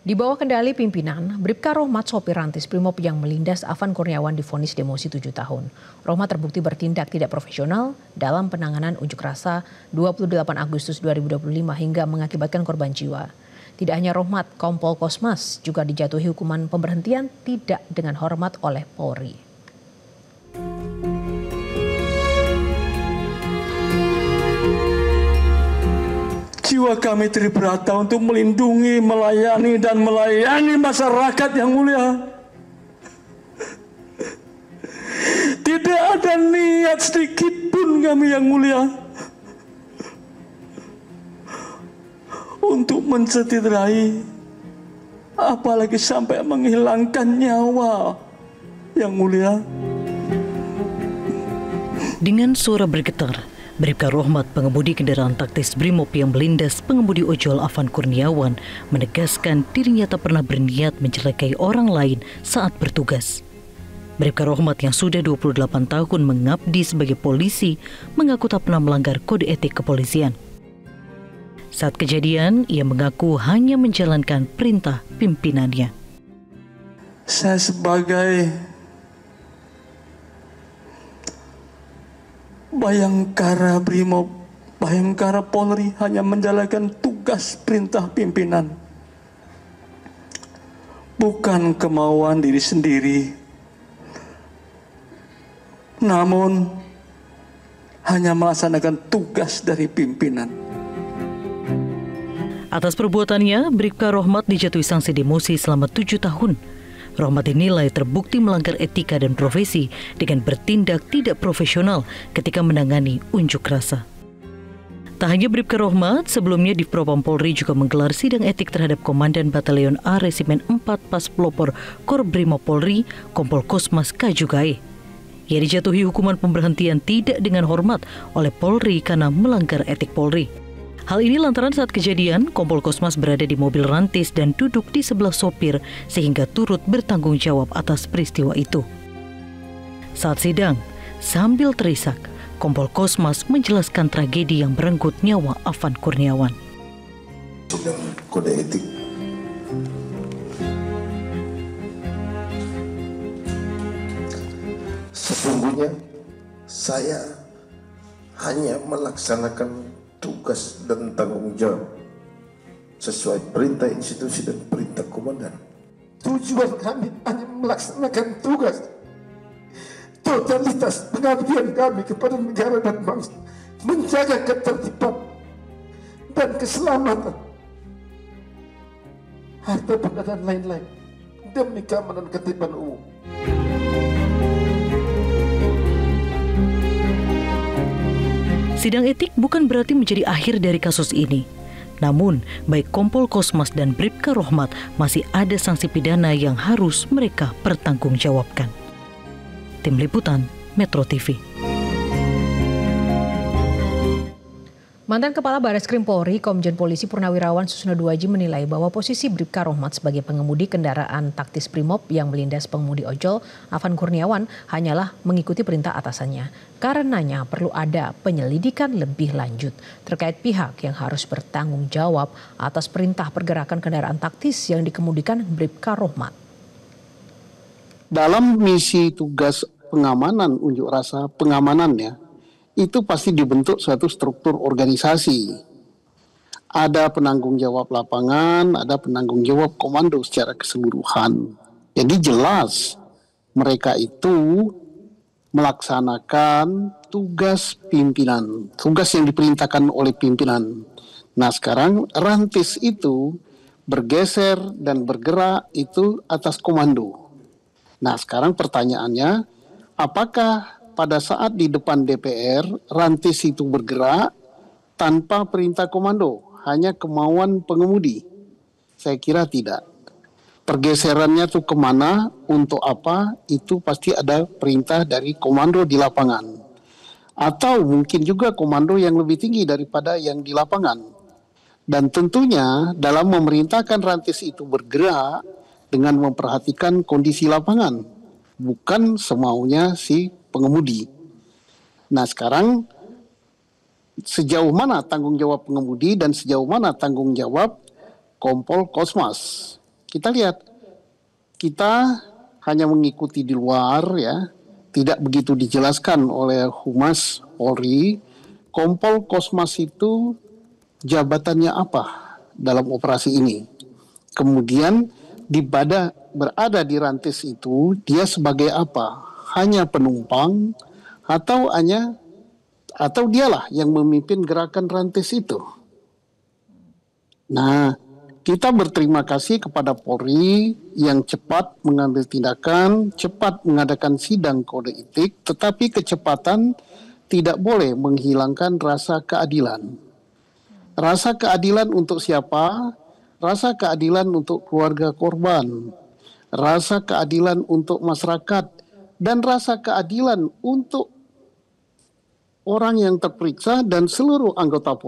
Di bawah kendali pimpinan, Bribka Rohmat sopir rantis Brimob yang melindas Afan Kurniawan divonis demosi 7 tahun. Rohmat terbukti bertindak tidak profesional dalam penanganan unjuk rasa 28 Agustus 2025 hingga mengakibatkan korban jiwa. Tidak hanya Rohmat, Kompol Kosmas juga dijatuhi hukuman pemberhentian tidak dengan hormat oleh Polri. Jiwa kami tribrata untuk melindungi, melayani, dan melayani masyarakat yang mulia. Tidak ada niat sedikit pun kami yang mulia untuk mencederai, apalagi sampai menghilangkan nyawa yang mulia. Dengan suara bergetar, Bribka Rohmat, pengemudi kendaraan taktis Brimob yang melindas pengemudi ojol Afan Kurniawan, menegaskan dirinya tak pernah berniat mencelakai orang lain saat bertugas. Bribka Rohmat yang sudah 28 tahun mengabdi sebagai polisi mengaku tak pernah melanggar kode etik kepolisian. Saat kejadian, ia mengaku hanya menjalankan perintah pimpinannya. Saya sebagai Bayangkara Brimob, Bayangkara Polri hanya menjalankan tugas perintah pimpinan. Bukan kemauan diri sendiri, namun hanya melaksanakan tugas dari pimpinan. Atas perbuatannya, Bribka Rohmat dijatuhi sanksi demosi selama 7 tahun. Rohmat dinilai terbukti melanggar etika dan profesi dengan bertindak tidak profesional ketika menangani unjuk rasa. Tak hanya Bribka Rohmat, sebelumnya Divpropam Polri juga menggelar sidang etik terhadap Komandan Batalion A Resimen 4 Pas Pelopor Kor Brimob Polri, Kompol Kosmas Kajugae. Ia dijatuhi hukuman pemberhentian tidak dengan hormat oleh Polri karena melanggar etik Polri. Hal ini lantaran saat kejadian, Kompol Kosmas berada di mobil rantis dan duduk di sebelah sopir sehingga turut bertanggung jawab atas peristiwa itu. Saat sidang, sambil terisak, Kompol Kosmas menjelaskan tragedi yang merenggut nyawa Afan Kurniawan. Dengan kode etik, sesungguhnya saya hanya melaksanakan tugas dan tanggung jawab sesuai perintah institusi dan perintah komandan. Tujuan kami hanya melaksanakan tugas. Totalitas pengabdian kami kepada negara dan bangsa, menjaga ketertiban dan keselamatan, harta benda dan lain-lain demi keamanan ketertiban umum. Sidang etik bukan berarti menjadi akhir dari kasus ini. Namun, baik Kompol Kosmas dan Bribka Rohmat masih ada sanksi pidana yang harus mereka pertanggungjawabkan. Tim Liputan, Metro TV. Mantan Kepala Bareskrim Polri, Komjen Polisi Purnawirawan Susno Duaji menilai bahwa posisi Bribka Rohmat sebagai pengemudi kendaraan taktis Brimob yang melindas pengemudi ojol Afan Kurniawan hanyalah mengikuti perintah atasannya. Karenanya perlu ada penyelidikan lebih lanjut terkait pihak yang harus bertanggung jawab atas perintah pergerakan kendaraan taktis yang dikemudikan Bribka Rohmat. Dalam misi tugas pengamanan unjuk rasa, pengamanannya itu pasti dibentuk suatu struktur organisasi. Ada penanggung jawab lapangan, ada penanggung jawab komando secara keseluruhan. Jadi jelas mereka itu melaksanakan tugas pimpinan, tugas yang diperintahkan oleh pimpinan. Nah sekarang rantis itu bergeser dan bergerak itu atas komando. Nah sekarang pertanyaannya, apakah pada saat di depan DPR, rantis itu bergerak tanpa perintah komando, hanya kemauan pengemudi? Saya kira tidak. Pergeserannya tuh kemana, untuk apa, itu pasti ada perintah dari komando di lapangan. Atau mungkin juga komando yang lebih tinggi daripada yang di lapangan. Dan tentunya dalam memerintahkan rantis itu bergerak dengan memperhatikan kondisi lapangan, bukan semaunya si pengemudi. Nah sekarang sejauh mana tanggung jawab pengemudi dan sejauh mana tanggung jawab Kompol Kosmas? kita lihat, kita hanya mengikuti di luar ya, tidak begitu dijelaskan oleh Humas Polri, Kompol Kosmas itu jabatannya apa dalam operasi ini. Kemudian berada di Rantis itu, dia sebagai apa? Hanya penumpang atau dialah yang memimpin gerakan Rantis itu. Nah, kita berterima kasih kepada Polri yang cepat mengambil tindakan, cepat mengadakan sidang kode etik, tetapi kecepatan tidak boleh menghilangkan rasa keadilan. Rasa keadilan untuk siapa? Rasa keadilan untuk keluarga korban, rasa keadilan untuk masyarakat, dan rasa keadilan untuk orang yang terperiksa dan seluruh anggota Polri.